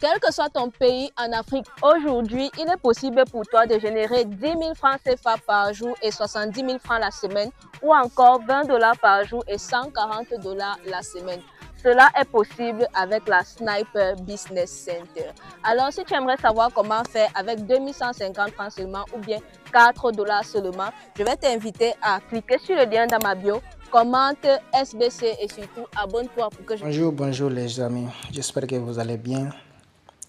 Quel que soit ton pays en Afrique, aujourd'hui, il est possible pour toi de générer 10 000 francs CFA par jour et 70 000 francs la semaine ou encore 20 dollars par jour et 140 dollars la semaine. Cela est possible avec la Sniper Business Center. Alors, si tu aimerais savoir comment faire avec 2150 francs seulement ou bien 4 dollars seulement, je vais t'inviter à cliquer sur le lien dans ma bio, commente SBC et surtout abonne-toi pour que je... Bonjour les amis, j'espère que vous allez bien.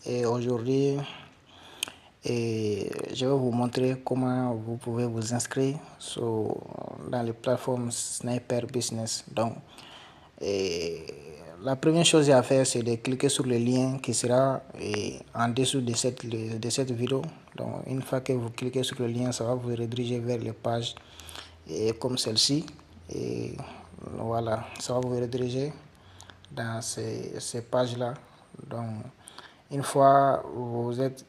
Et aujourd'hui, je vais vous montrer comment vous pouvez vous inscrire dans les plateformes Sniper Business. Donc, la première chose à faire, c'est de cliquer sur le lien qui sera en dessous de cette vidéo. Donc, une fois que vous cliquez sur le lien, ça va vous rediriger vers les pages comme celle-ci. Et voilà, ça va vous rediriger dans ces pages-là. Donc, une fois vous êtes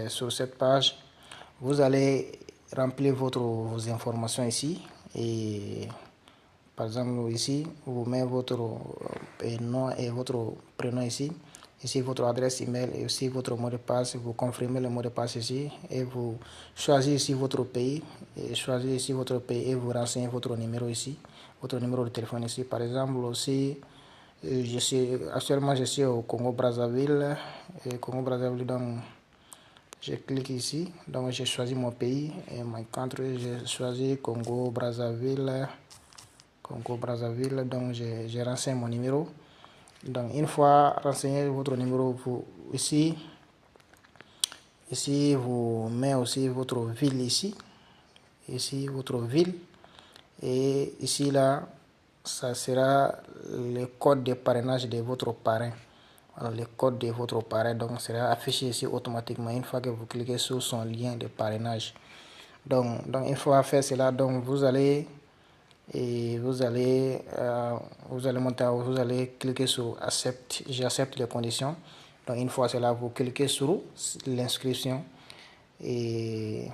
sur cette page, vous allez remplir vos informations ici. Et par exemple, ici, vous mettez votre nom et votre prénom ici. Ici, votre adresse email et aussi votre mot de passe. Vous confirmez le mot de passe ici et vous choisissez ici votre pays. Et vous renseignez votre numéro ici, votre numéro de téléphone ici. Par exemple, aussi, actuellement, je suis au Congo-Brazzaville. Donc, je clique ici. Donc, j'ai choisi mon pays et mon country. J'ai choisi Congo-Brazzaville. Donc, je renseigne mon numéro. Donc, une fois renseigné votre numéro, ici, vous mettez aussi votre ville ici. Ici, votre ville. Et ici, là, ça sera le code de parrainage de votre parrain. Alors, le code de votre parrain donc sera affiché ici automatiquement une fois que vous cliquez sur son lien de parrainage. Donc une fois fait cela, donc vous allez cliquer sur accepte, j'accepte les conditions. Donc une fois cela, vous cliquez sur l'inscription et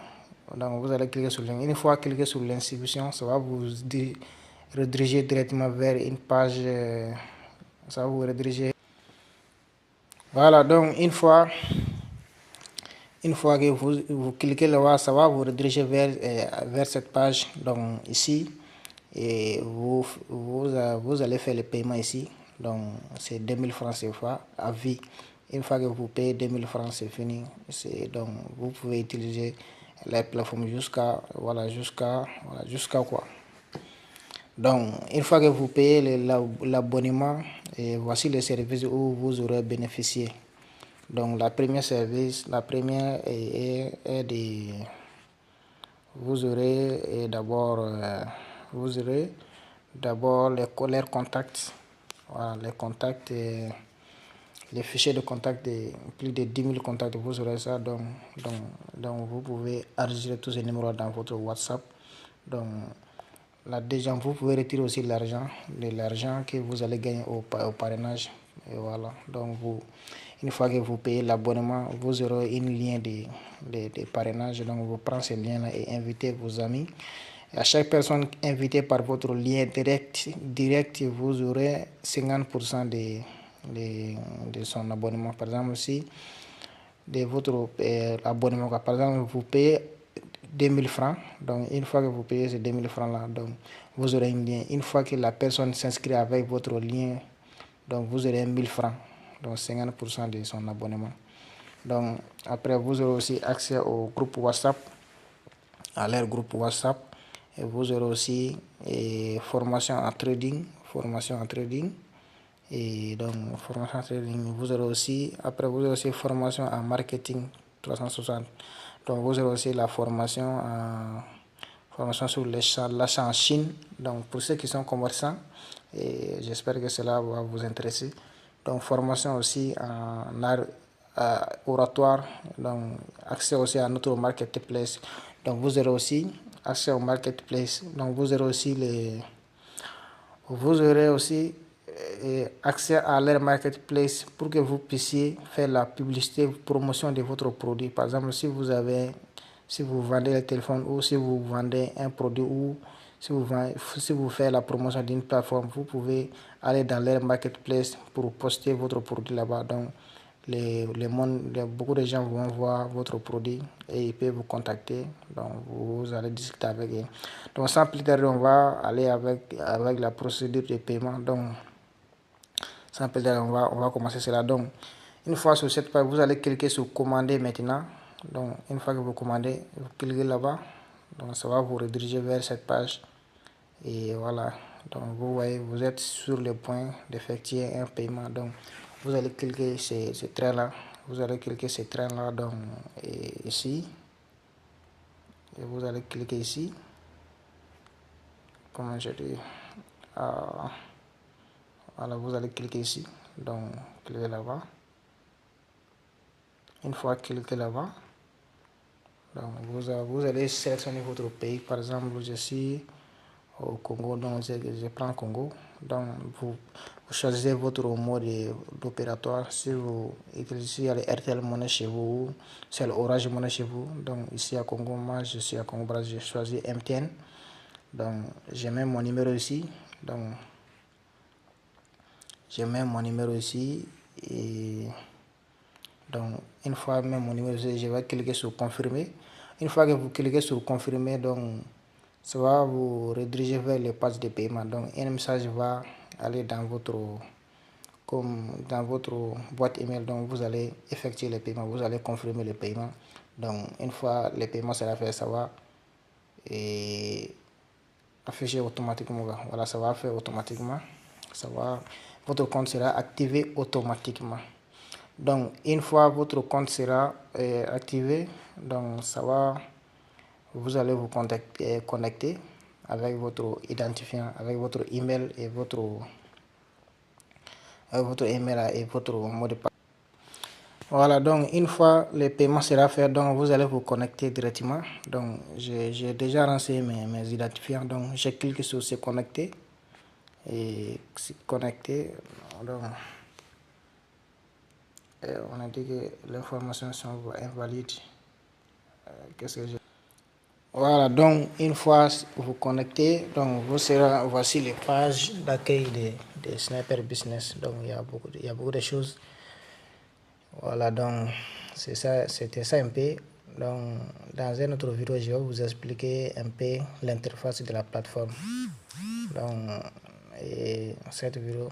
donc vous allez cliquer sur le lien. Une fois cliqué sur l'inscription, ça va vous rediriger directement vers une page. Ça va vous rediriger. Voilà, donc une fois que vous cliquez là-bas, ça va vous rediriger vers cette page. Donc ici, et vous allez faire le paiement ici. Donc c'est 2000 francs CFA à vie. Une fois que vous payez 2000 francs, c'est fini. Donc vous pouvez utiliser la plateforme jusqu'à quoi. Donc, une fois que vous payez l'abonnement, voici les services où vous aurez bénéficié. Donc, la première est de... Vous aurez d'abord les contacts. Voilà, les contacts, les fichiers de contacts, plus de 10 000 contacts, vous aurez ça. Donc vous pouvez enregistrer tous ces numéros dans votre WhatsApp. Donc, déjà, vous pouvez retirer aussi l'argent que vous allez gagner au parrainage. Et voilà. Donc, une fois que vous payez l'abonnement, vous aurez une lien de parrainage. Donc, vous prenez ce lien-là et invitez vos amis. Et à chaque personne invitée par votre lien direct, vous aurez 50% de son abonnement. Par exemple, si de votre abonnement, par exemple, vous payez 2000 francs. Donc, une fois que vous payez ces 2000 francs-là, donc vous aurez un lien. Une fois que la personne s'inscrit avec votre lien, donc vous aurez 1000 francs. Donc, 50% de son abonnement. Donc, après, vous aurez aussi accès au groupe WhatsApp, à leur groupe WhatsApp. Et vous aurez aussi formation en trading. Et donc, formation en trading, vous aurez aussi formation en marketing 360. Donc, vous aurez aussi la formation sur l'achat en Chine. Donc, pour ceux qui sont commerçants, j'espère que cela va vous intéresser. Donc, formation aussi en art oratoire. Donc, accès aussi à notre marketplace. Donc, vous aurez aussi accès au marketplace. Donc, vous aurez aussi accès à leur marketplace pour que vous puissiez faire la publicité, promotion de votre produit. Par exemple, si vous vendez le téléphone ou si vous vendez un produit ou si vous faites la promotion d'une plateforme, vous pouvez aller dans leur marketplace pour poster votre produit là-bas. Donc, beaucoup de gens vont voir votre produit et ils peuvent vous contacter. Donc, vous allez discuter avec eux. Donc, sans plus tarder, on va aller avec la procédure de paiement. Donc, sans plus tarder, on va commencer cela. Donc, une fois sur cette page, vous allez cliquer sur commander maintenant. Donc, une fois que vous commandez, vous cliquez là-bas. Donc, ça va vous rediriger vers cette page. Et voilà. Donc, vous voyez, vous êtes sur le point d'effectuer un paiement. Donc, vous allez cliquer ce train-là. Vous allez cliquer ce train-là donc ici. Et vous allez cliquer ici. Comment je dis? Voilà, vous allez cliquer ici. Donc, cliquez là-bas. Une fois cliqué là-bas, donc vous allez sélectionner votre pays. Par exemple, je suis au Congo, donc je prends Congo. Donc, vous choisissez votre mode d'opératoire. Si vous utilisez les RTL Monnaie chez vous, c'est l'Orange Monnaie chez vous. Donc, ici à Congo, moi je suis à Congo Brazil, j'ai choisi MTN. Donc, je mets mon numéro ici. Donc, je mets mon numéro ici et donc une fois même mon numéro ici, je vais cliquer sur confirmer. Une fois que vous cliquez sur confirmer, donc ça va vous rediriger vers les pages de paiement. Donc un message va aller dans votre boîte email. Donc vous allez effectuer le paiement, vous allez confirmer le paiement. Donc une fois le paiement sera fait, ça va afficher automatiquement. Voilà, ça va faire automatiquement. Votre compte sera activé automatiquement. Donc une fois votre compte sera activé, donc vous allez vous connecter avec votre identifiant, avec votre email et votre mot de passe. Voilà, donc une fois le paiement sera fait, donc vous allez vous connecter directement. Donc j'ai déjà renseigné mes identifiants, donc j'ai cliqué sur se connecter et se connecter. Donc, on a dit que l'information sont invalides. Voilà, donc une fois vous connectez, donc voici les pages d'accueil de Sniper Business. Donc il y a beaucoup de choses. Voilà, donc c'était ça un peu. Donc dans une autre vidéo, je vais vous expliquer un peu l'interface de la plateforme. Donc cette vidéo,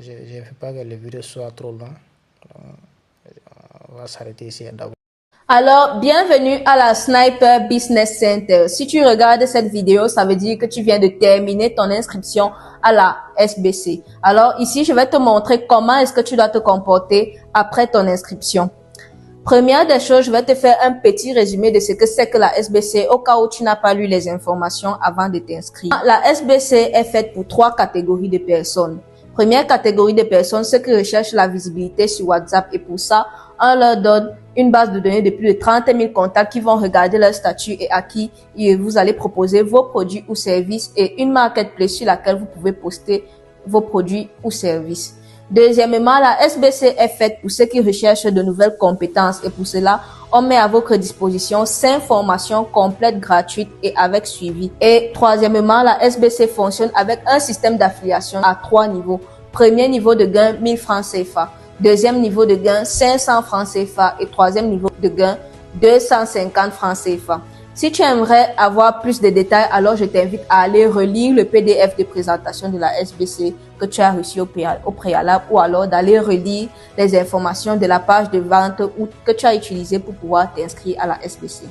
je ne veux pas que la vidéo soit trop longue. Donc, on va s'arrêter ici d'abord. Alors, bienvenue à la Sniper Business Center. Si tu regardes cette vidéo, ça veut dire que tu viens de terminer ton inscription à la SBC. Alors ici, je vais te montrer comment est-ce que tu dois te comporter après ton inscription. Première des choses, je vais te faire un petit résumé de ce que c'est que la SBC au cas où tu n'as pas lu les informations avant de t'inscrire. La SBC est faite pour 3 catégories de personnes. Première catégorie de personnes, ceux qui recherchent la visibilité sur WhatsApp, et pour ça, on leur donne une base de données de plus de 30 000 contacts qui vont regarder leur statut et à qui vous allez proposer vos produits ou services, et une marketplace sur laquelle vous pouvez poster vos produits ou services. Deuxièmement, la SBC est faite pour ceux qui recherchent de nouvelles compétences, et pour cela, on met à votre disposition 5 formations complètes, gratuites et avec suivi. Et troisièmement, la SBC fonctionne avec un système d'affiliation à 3 niveaux. Premier niveau de gain, 1000 francs CFA. Deuxième niveau de gain, 500 francs CFA. Et troisième niveau de gain, 250 francs CFA. Si tu aimerais avoir plus de détails, alors je t'invite à aller relire le PDF de présentation de la SBC que tu as reçu au préalable, ou alors d'aller relire les informations de la page de vente que tu as utilisée pour pouvoir t'inscrire à la SBC.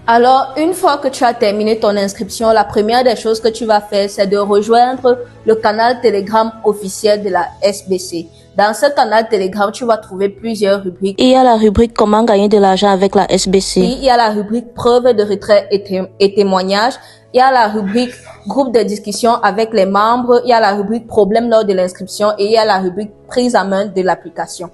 Alors, une fois que tu as terminé ton inscription, la première des choses que tu vas faire, c'est de rejoindre le canal Telegram officiel de la SBC. Dans ce canal Telegram, tu vas trouver plusieurs rubriques. Il y a la rubrique comment gagner de l'argent avec la SBC. Il y a la rubrique preuve de retrait et témoignages. Il y a la rubrique groupe de discussion avec les membres. Il y a la rubrique problème lors de l'inscription et il y a la rubrique prise en main de l'application.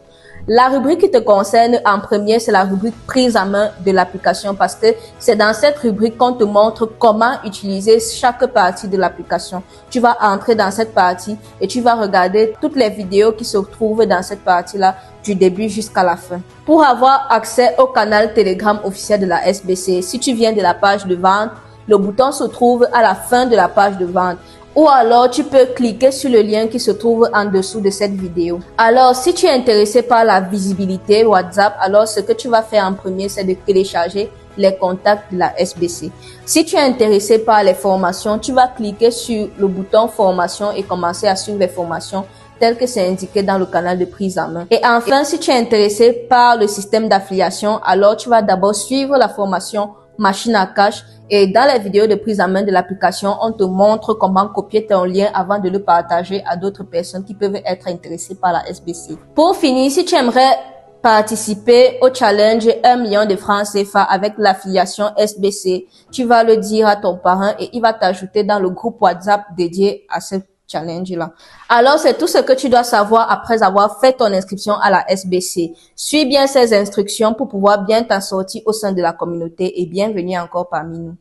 La rubrique qui te concerne en premier, c'est la rubrique prise en main de l'application, parce que c'est dans cette rubrique qu'on te montre comment utiliser chaque partie de l'application. Tu vas entrer dans cette partie et tu vas regarder toutes les vidéos qui se trouvent dans cette partie-là du début jusqu'à la fin. Pour avoir accès au canal Telegram officiel de la SBC, si tu viens de la page de vente, le bouton se trouve à la fin de la page de vente. ou alors tu peux cliquer sur le lien qui se trouve en dessous de cette vidéo. Alors, si tu es intéressé par la visibilité WhatsApp, alors ce que tu vas faire en premier, c'est de télécharger les contacts de la SBC. Si tu es intéressé par les formations, tu vas cliquer sur le bouton formation et commencer à suivre les formations telles que c'est indiqué dans le canal de prise en main. Et enfin, si tu es intéressé par le système d'affiliation, alors tu vas d'abord suivre la formation machine à cash, et dans les vidéos de prise en main de l'application, on te montre comment copier ton lien avant de le partager à d'autres personnes qui peuvent être intéressées par la SBC. Pour finir, si tu aimerais participer au challenge 1 million de francs CFA avec l'affiliation SBC, tu vas le dire à ton parrain et il va t'ajouter dans le groupe WhatsApp dédié à ce challenge-là. Alors, c'est tout ce que tu dois savoir après avoir fait ton inscription à la SBC. Suis bien ces instructions pour pouvoir bien t'en sortir au sein de la communauté et bienvenue encore parmi nous.